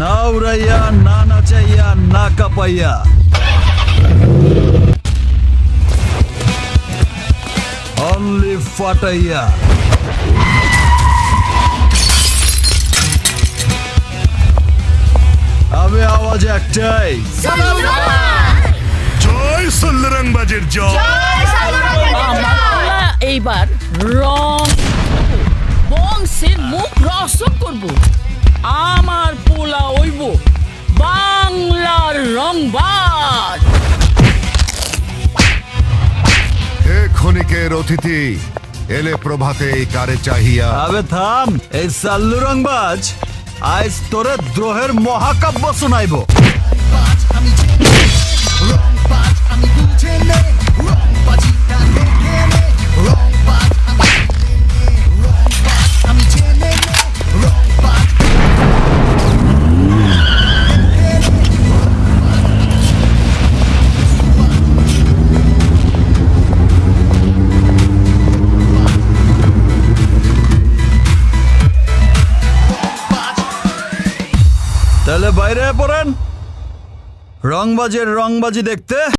না উড়াইয়া, না নাচাইয়া, না কাঁপাইয়া। অনলি ফাটাইয়া। আমি আওয়াজ একটাই, জয় সল্লরংবাজের জয়। আমরা এইবার রং বংশের মুখ রসম করব। আমার পোলা হইব বাংলার রংবাজ। হে ক্ষণিকের অতিথি, এলে প্রভাতে এই কারে চাহিয়া। আবে থাম, এই সাল্লু রংবাজ আজ তোরে দ্রোহের মহাকাব্য শোনাইব। তাহলে বাইরে পড়েন রংবাজের রংবাজি দেখতে।